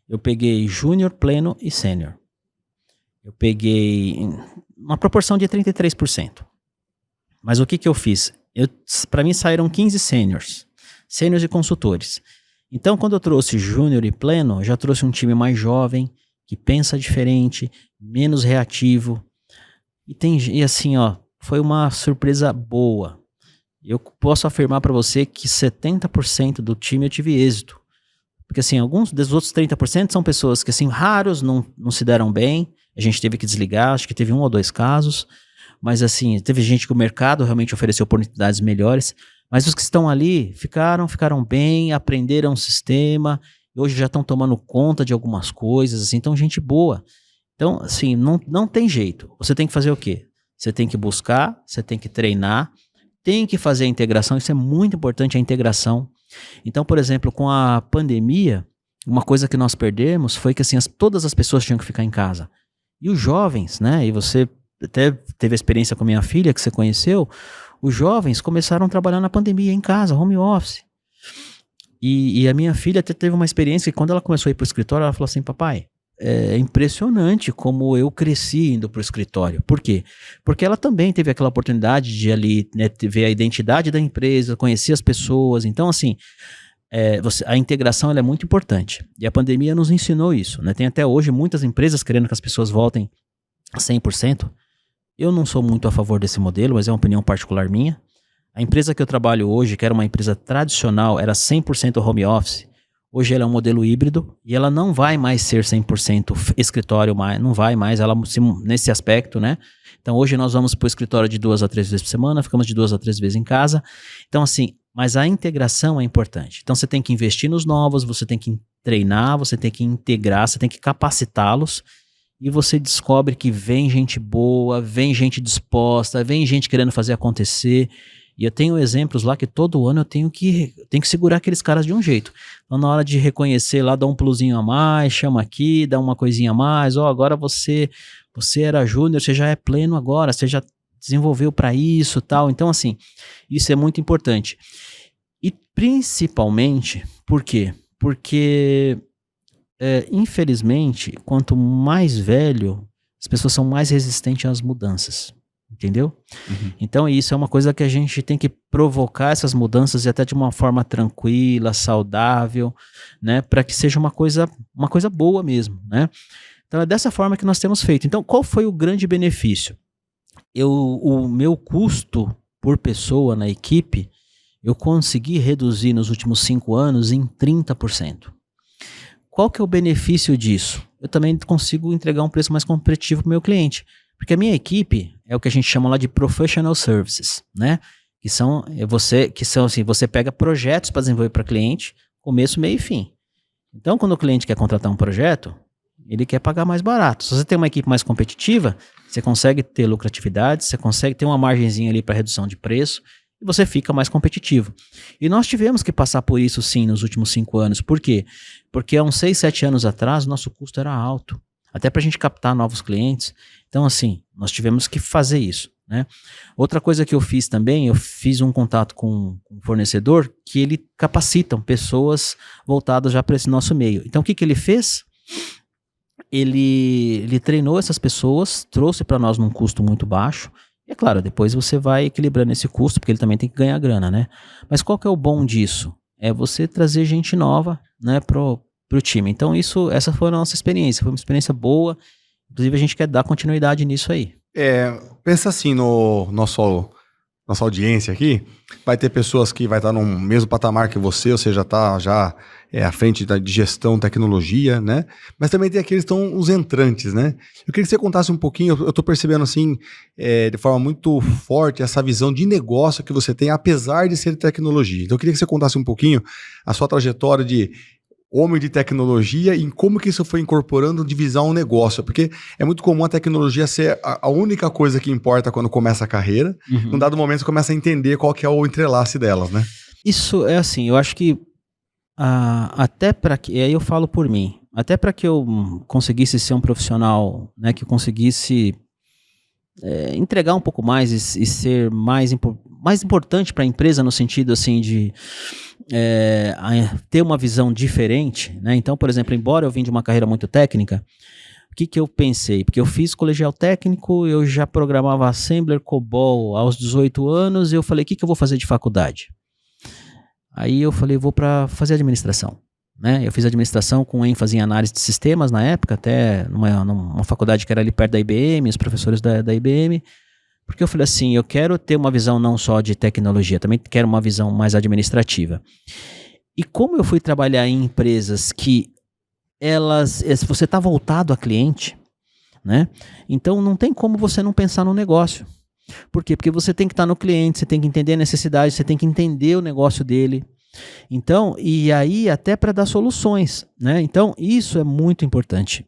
Eu peguei júnior, pleno e sênior. Eu peguei uma proporção de 33%. Mas o que eu fiz? Para mim saíram 15 sêniors e consultores. Então, quando eu trouxe júnior e pleno, eu já trouxe um time mais jovem, que pensa diferente, menos reativo. E assim, ó, foi uma surpresa boa. Eu posso afirmar para você que 70% do time eu tive êxito. Porque assim, alguns dos outros 30% são pessoas que assim, raros, não se deram bem. A gente teve que desligar, acho que teve 1 ou 2 casos. Mas assim, teve gente que o mercado realmente ofereceu oportunidades melhores. Mas os que estão ali ficaram bem, aprenderam o sistema, hoje já estão tomando conta de algumas coisas, assim, então gente boa. Então, assim, não tem jeito. Você tem que fazer o quê? Você tem que buscar, você tem que treinar, tem que fazer a integração, isso é muito importante, a integração. Então, por exemplo, com a pandemia, uma coisa que nós perdemos foi que assim, todas as pessoas tinham que ficar em casa. E os jovens, né, e você até teve a experiência com minha filha, que você conheceu, os jovens começaram a trabalhar na pandemia em casa, home office. E a minha filha até teve uma experiência que quando ela começou a ir para o escritório, ela falou assim, papai, é impressionante como eu cresci indo para o escritório. Por quê? Porque ela também teve aquela oportunidade de ali, né, ver a identidade da empresa, conhecer as pessoas. Então, assim, a integração ela é muito importante. E a pandemia nos ensinou isso, né? Tem até hoje muitas empresas querendo que as pessoas voltem 100%. Eu não sou muito a favor desse modelo, mas é uma opinião particular minha. A empresa que eu trabalho hoje, que era uma empresa tradicional, era 100% home office. Hoje ela é um modelo híbrido e ela não vai mais ser 100% escritório, não vai mais nesse aspecto, né? Então hoje nós vamos para o escritório de 2 a 3 vezes por semana, ficamos de 2 a 3 vezes em casa. Então assim, mas a integração é importante. Então você tem que investir nos novos, você tem que treinar, você tem que integrar, você tem que capacitá-los. E você descobre que vem gente boa, vem gente disposta, vem gente querendo fazer acontecer. E eu tenho exemplos lá que todo ano eu tenho que segurar aqueles caras de um jeito. Então na hora de reconhecer lá, dá um plusinho a mais, chama aqui, dá uma coisinha a mais. Agora você era júnior, você já é pleno agora, você desenvolveu para isso, tal. Então, assim, isso é muito importante. E principalmente, por quê? Porque, infelizmente, quanto mais velho, as pessoas são mais resistentes às mudanças. Entendeu? Uhum. Então isso é uma coisa que a gente tem que provocar essas mudanças e até de uma forma tranquila, saudável, né? Para que seja uma coisa boa mesmo, né? Então é dessa forma que nós temos feito. Então qual foi o grande benefício? O meu custo por pessoa na equipe, eu consegui reduzir nos últimos 5 anos em 30%. Qual que é o benefício disso? Eu também consigo entregar um preço mais competitivo para o meu cliente. Porque a minha equipe é o que a gente chama lá de professional services, né? Que são assim, você pega projetos para desenvolver para cliente, começo, meio e fim. Então, quando o cliente quer contratar um projeto, ele quer pagar mais barato. Se você tem uma equipe mais competitiva, você consegue ter lucratividade, você consegue ter uma margenzinha ali para redução de preço e você fica mais competitivo. E nós tivemos que passar por isso sim nos últimos 5 anos. Por quê? Porque há uns 6, 7 anos atrás, nosso custo era alto. Até para a gente captar novos clientes. Então, assim, nós tivemos que fazer isso, né? Outra coisa que eu fiz também, eu fiz um contato com um fornecedor que ele capacita pessoas voltadas já para esse nosso meio. Então, o que ele fez? Ele treinou essas pessoas, trouxe para nós num custo muito baixo. E é claro, depois você vai equilibrando esse custo, porque ele também tem que ganhar grana, né? Mas qual que é o bom disso? É você trazer gente nova, né, pro time. Então essa foi a nossa experiência, foi uma experiência boa, inclusive a gente quer dar continuidade nisso aí. Pensa assim no nossa audiência aqui, vai ter pessoas que vai estar no mesmo patamar que você, ou seja, está já à frente de gestão, tecnologia, né? Mas também tem aqueles que estão os entrantes, né? Eu queria que você contasse um pouquinho, eu estou percebendo assim, de forma muito forte, essa visão de negócio que você tem, apesar de ser tecnologia. Então eu queria que você contasse um pouquinho a sua trajetória de homem de tecnologia e em como que isso foi incorporando divisão ao negócio, porque é muito comum a tecnologia ser a única coisa que importa quando começa a carreira. Uhum. Num dado momento você começa a entender qual que é o entrelace delas, né? Isso é assim, eu acho que até para que, e aí eu falo por mim, até para que eu conseguisse ser um profissional, né, que conseguisse entregar um pouco mais e ser mais importante para a empresa no sentido assim de ter uma visão diferente, né? Então, por exemplo, embora eu vim de uma carreira muito técnica, o que eu pensei? Porque eu fiz colegial técnico, eu já programava Assembler, COBOL aos 18 anos, e eu falei, o que eu vou fazer de faculdade? Aí eu falei, vou para fazer administração, né? Eu fiz administração com ênfase em análise de sistemas na época, até numa faculdade que era ali perto da IBM, os professores da IBM, porque eu falei assim, eu quero ter uma visão não só de tecnologia, também quero uma visão mais administrativa. E como eu fui trabalhar em empresas que você está voltado a cliente, né? Então não tem como você não pensar no negócio. Por quê? Porque você tem que estar no cliente, você tem que entender a necessidade, você tem que entender o negócio dele. Então, e aí até para dar soluções, né? Então isso é muito importante.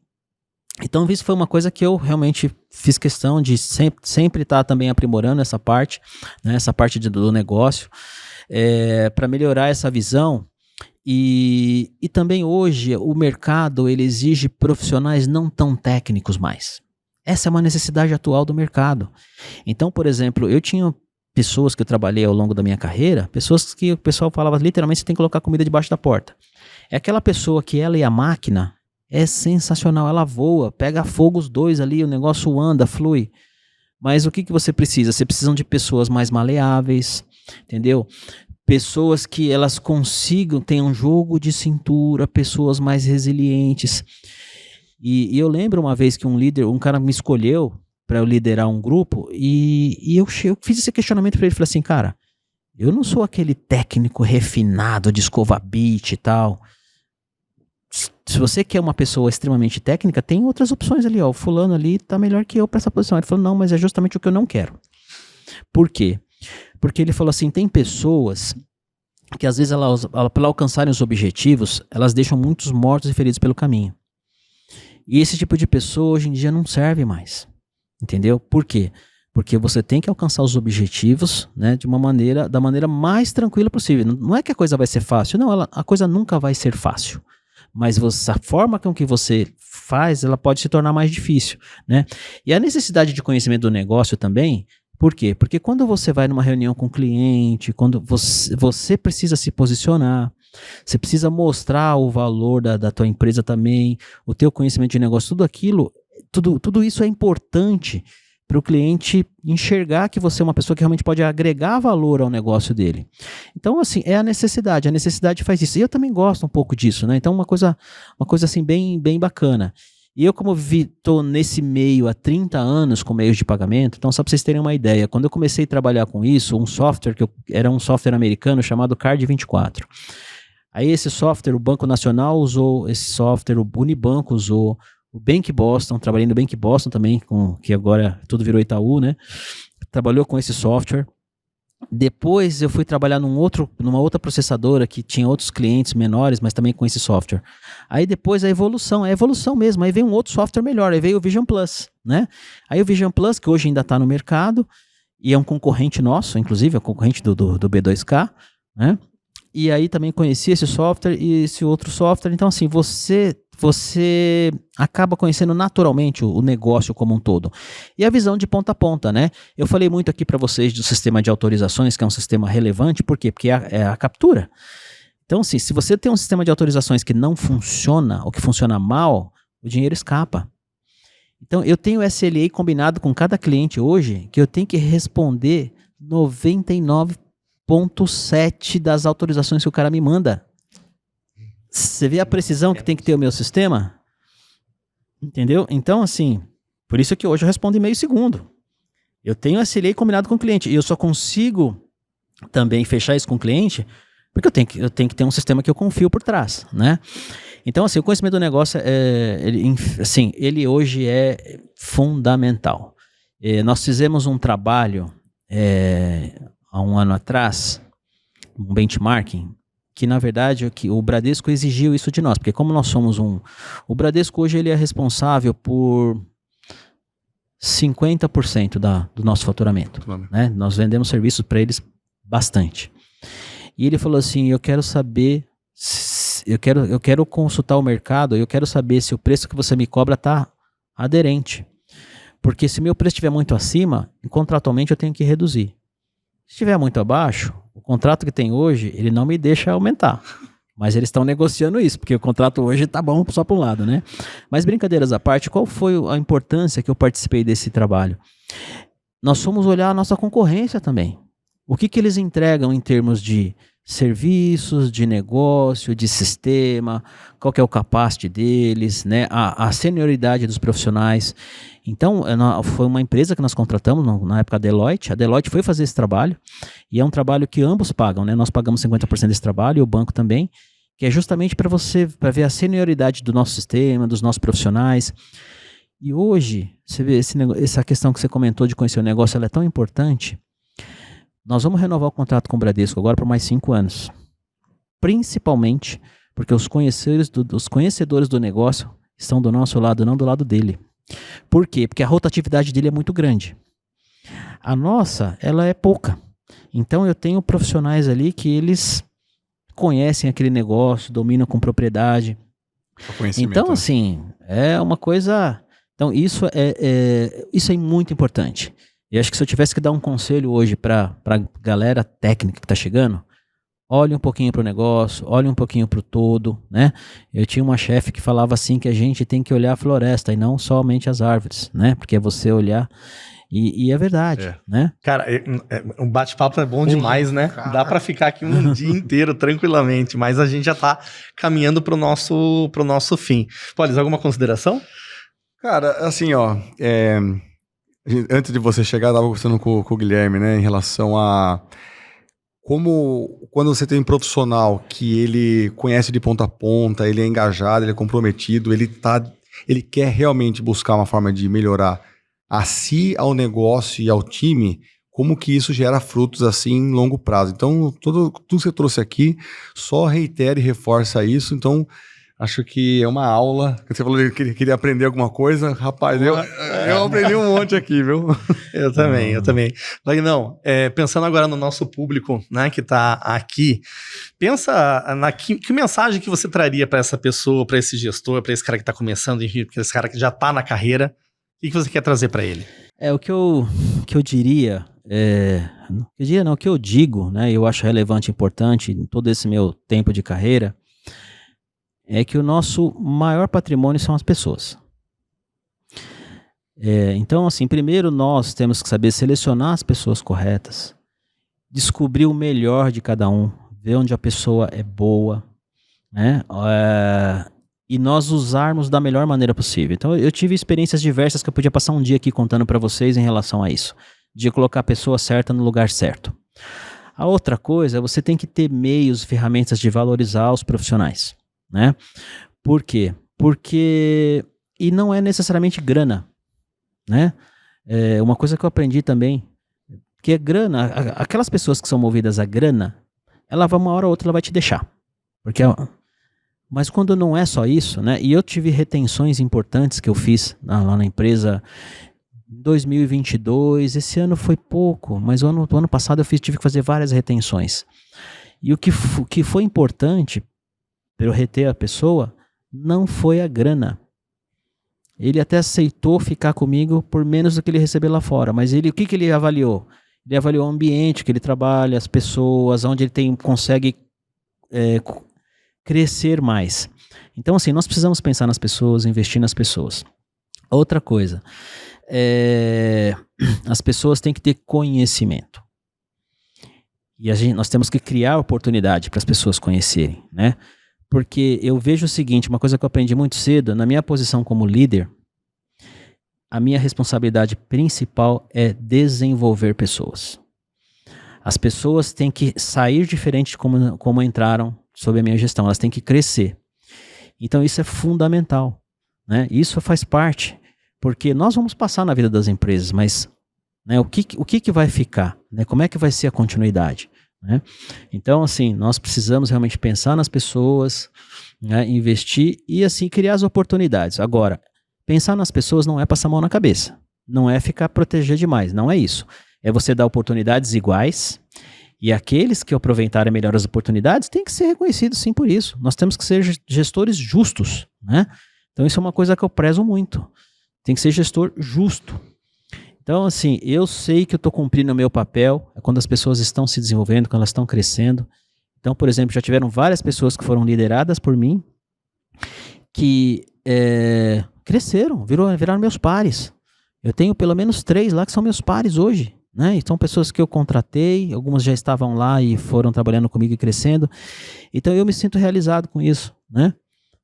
Então isso foi uma coisa que eu realmente fiz questão de sempre estar também aprimorando essa parte, né? Essa parte do negócio, para melhorar essa visão. E também hoje o mercado ele exige profissionais não tão técnicos mais. Essa é uma necessidade atual do mercado. Então, por exemplo, eu tinha pessoas que eu trabalhei ao longo da minha carreira, pessoas que o pessoal falava literalmente, você tem que colocar comida debaixo da porta. É aquela pessoa que ela e a máquina é sensacional, ela voa, pega fogo os dois ali, o negócio anda, flui. Mas o que você precisa? Você precisa de pessoas mais maleáveis, entendeu? Pessoas que elas consigam, tenham jogo de cintura, pessoas mais resilientes. E eu lembro uma vez que um cara me escolheu para eu liderar um grupo e eu fiz esse questionamento para ele, falei assim, cara, eu não sou aquele técnico refinado de escova bit e tal. Se você quer uma pessoa extremamente técnica, tem outras opções ali, ó, o fulano ali tá melhor que eu para essa posição. Ele falou, não, mas é justamente o que eu não quero. Por quê? Porque ele falou assim, tem pessoas que às vezes para alcançarem os objetivos, elas deixam muitos mortos e feridos pelo caminho. E esse tipo de pessoa hoje em dia não serve mais, entendeu? Por quê? Porque você tem que alcançar os objetivos, né, da maneira mais tranquila possível. Não é que a coisa vai ser fácil, não, a coisa nunca vai ser fácil. Mas a forma com que você faz, ela pode se tornar mais difícil, né? E a necessidade de conhecimento do negócio também Por quê? Porque quando você vai numa reunião com o cliente, quando você precisa se posicionar, você precisa mostrar o valor da tua empresa também, o teu conhecimento de negócio, tudo aquilo, tudo isso é importante para o cliente enxergar que você é uma pessoa que realmente pode agregar valor ao negócio dele. Então, assim, é a necessidade faz isso. E eu também gosto um pouco disso, né? Então, uma coisa assim, bem, bem bacana. E eu, como estou nesse meio há 30 anos com meios de pagamento, então só para vocês terem uma ideia, quando eu comecei a trabalhar com isso, um software era um software americano chamado Card24. Aí esse software, o Banco Nacional usou esse software, o Unibanco usou, o Bank Boston, trabalhei no Bank Boston também, que agora tudo virou Itaú, né? Trabalhou com esse software. Depois eu fui trabalhar numa outra processadora que tinha outros clientes menores, mas também com esse software. Aí depois a evolução mesmo, aí veio um outro software melhor, aí veio o Vision Plus, né? Aí o Vision Plus, que hoje ainda está no mercado, e é um concorrente nosso, inclusive, é um concorrente do B2K, né? E aí também conheci esse software e esse outro software. Então, assim, você acaba conhecendo naturalmente o negócio como um todo. E a visão de ponta a ponta, né? Eu falei muito aqui para vocês do sistema de autorizações, que é um sistema relevante. Por quê? Porque é a captura. Então, assim, se você tem um sistema de autorizações que não funciona ou que funciona mal, o dinheiro escapa. Então, eu tenho SLA combinado com cada cliente hoje que eu tenho que responder 99,7% das autorizações que o cara me manda. Você vê a precisão que tem que ter o meu sistema? Entendeu? Então, assim, por isso que hoje eu respondo em meio segundo. Eu tenho SLA combinado com o cliente e eu só consigo também fechar isso com o cliente porque eu tenho que ter um sistema que eu confio por trás, né? Então, assim, o conhecimento do negócio, ele hoje é fundamental. Nós fizemos um trabalho há um ano atrás, um benchmarking, que na verdade o Bradesco exigiu isso de nós, porque como nós somos o Bradesco hoje ele é responsável por 50% do nosso faturamento, né? Nós vendemos serviços para eles bastante. E ele falou assim, eu quero saber, eu quero consultar o mercado, eu quero saber se o preço que você me cobra está aderente, porque se meu preço estiver muito acima, contratualmente eu tenho que reduzir. Se estiver muito abaixo, o contrato que tem hoje, ele não me deixa aumentar. Mas eles estão negociando isso, porque o contrato hoje está bom só para um lado, né? Mas brincadeiras à parte, qual foi a importância que eu participei desse trabalho? Nós fomos olhar a nossa concorrência também. O que eles entregam em termos de serviços, de negócio, de sistema, qual que é o capacity deles, né? A senioridade dos profissionais. Então, foi uma empresa que nós contratamos, na época a Deloitte foi fazer esse trabalho, e é um trabalho que ambos pagam, né? Nós pagamos 50% desse trabalho, e o banco também, que é justamente para ver a senioridade do nosso sistema, dos nossos profissionais. E hoje, você vê essa questão que você comentou de conhecer o negócio, ela é tão importante. Nós vamos renovar o contrato com o Bradesco agora por mais 5 anos. Principalmente porque os conhecedores do negócio estão do nosso lado, não do lado dele. Por quê? Porque a rotatividade dele é muito grande. A nossa, ela é pouca. Então eu tenho profissionais ali que eles conhecem aquele negócio, dominam com propriedade. Então, assim, é uma coisa... Então isso é muito importante. E acho que se eu tivesse que dar um conselho hoje para a galera técnica que está chegando, olhe um pouquinho para o negócio, olhe um pouquinho para o todo, né? Eu tinha uma chefe que falava assim que a gente tem que olhar a floresta e não somente as árvores, né? Porque é você olhar e é verdade, né? Cara, um bate-papo é bom demais, né? Cara. Dá para ficar aqui um dia inteiro tranquilamente, mas a gente já está caminhando para o nosso fim. Pode, alguma consideração? Cara, assim, ó... Antes de você chegar, eu estava conversando com o Guilherme, né, em relação a como quando você tem um profissional que ele conhece de ponta a ponta, ele é engajado, ele é comprometido, ele quer realmente buscar uma forma de melhorar a si, ao negócio e ao time, como que isso gera frutos assim em longo prazo. Então, tudo que você trouxe aqui só reitera e reforça isso. Então, acho que é uma aula. Você falou que queria aprender alguma coisa. Rapaz, eu aprendi um monte aqui, viu? Eu também. Não, pensando agora no nosso público, né, que está aqui, pensa que mensagem que você traria para essa pessoa, para esse gestor, para esse cara que está começando, para esse cara que já está na carreira. O que você quer trazer para ele? O que eu que eu diria, o que eu digo, né, eu acho relevante e importante em todo esse meu tempo de carreira, é que o nosso maior patrimônio são as pessoas. Então, assim, primeiro nós temos que saber selecionar as pessoas corretas, descobrir o melhor de cada um, ver onde a pessoa é boa, né? E nós usarmos da melhor maneira possível. Então, eu tive experiências diversas que eu podia passar um dia aqui contando para vocês em relação a isso, de colocar a pessoa certa no lugar certo. A outra coisa, você tem que ter meios, ferramentas de valorizar os profissionais, né? Por quê? E não é necessariamente grana, né? Uma coisa que eu aprendi também, que é grana, aquelas pessoas que são movidas a grana, uma hora ou outra ela vai te deixar. Mas quando não é só isso, né? E eu tive retenções importantes que eu fiz lá na empresa em 2022, esse ano foi pouco, mas o ano passado tive que fazer várias retenções. E o que foi importante para eu reter a pessoa não foi a grana. Ele até aceitou ficar comigo por menos do que ele recebeu lá fora, mas o que ele avaliou? Ele avaliou o ambiente que ele trabalha, as pessoas, onde ele consegue crescer mais. Então, assim, nós precisamos pensar nas pessoas, investir nas pessoas. Outra coisa, as pessoas têm que ter conhecimento. E nós temos que criar oportunidade para as pessoas conhecerem, né? Porque eu vejo o seguinte, uma coisa que eu aprendi muito cedo, na minha posição como líder, a minha responsabilidade principal é desenvolver pessoas. As pessoas têm que sair diferente de como entraram sob a minha gestão, elas têm que crescer. Então isso é fundamental, né? Isso faz parte, porque nós vamos passar na vida das empresas, mas, né, o que vai ficar? Né? Como é que vai ser a continuidade? Né? Então, assim, nós precisamos realmente pensar nas pessoas, né, investir e, assim, criar as oportunidades. Agora, pensar nas pessoas não é passar a mão na cabeça, não é ficar proteger demais, não é isso. É você dar oportunidades iguais e aqueles que aproveitarem melhor as oportunidades têm que ser reconhecidos sim por isso. Nós temos que ser gestores justos, né? Então, isso é uma coisa que eu prezo muito. Tem que ser gestor justo. Então, assim, eu sei que eu estou cumprindo o meu papel quando as pessoas estão se desenvolvendo, quando elas estão crescendo. Então, por exemplo, já tiveram várias pessoas que foram lideradas por mim que cresceram, viraram meus pares. Eu tenho pelo menos 3 lá que são meus pares hoje, né? E são pessoas que eu contratei, algumas já estavam lá e foram trabalhando comigo e crescendo. Então, eu me sinto realizado com isso, né?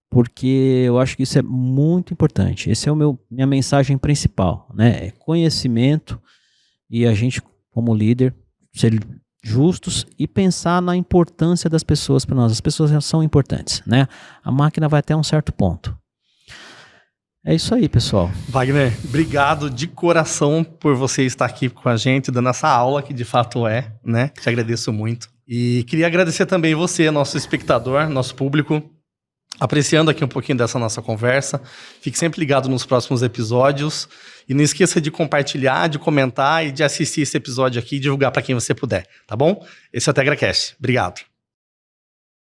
Porque eu acho que isso é muito importante. Essa é minha mensagem principal, né? É conhecimento e a gente, como líder, ser justos e pensar na importância das pessoas para nós. As pessoas são importantes, né? A máquina vai até um certo ponto. É isso aí, pessoal. Wagner, obrigado de coração por você estar aqui com a gente, dando essa aula que de fato né? Te agradeço muito. E queria agradecer também você, nosso espectador, nosso público, apreciando aqui um pouquinho dessa nossa conversa. Fique sempre ligado nos próximos episódios. E não esqueça de compartilhar, de comentar e de assistir esse episódio aqui e divulgar para quem você puder, tá bom? Esse é o TegraCast. Obrigado.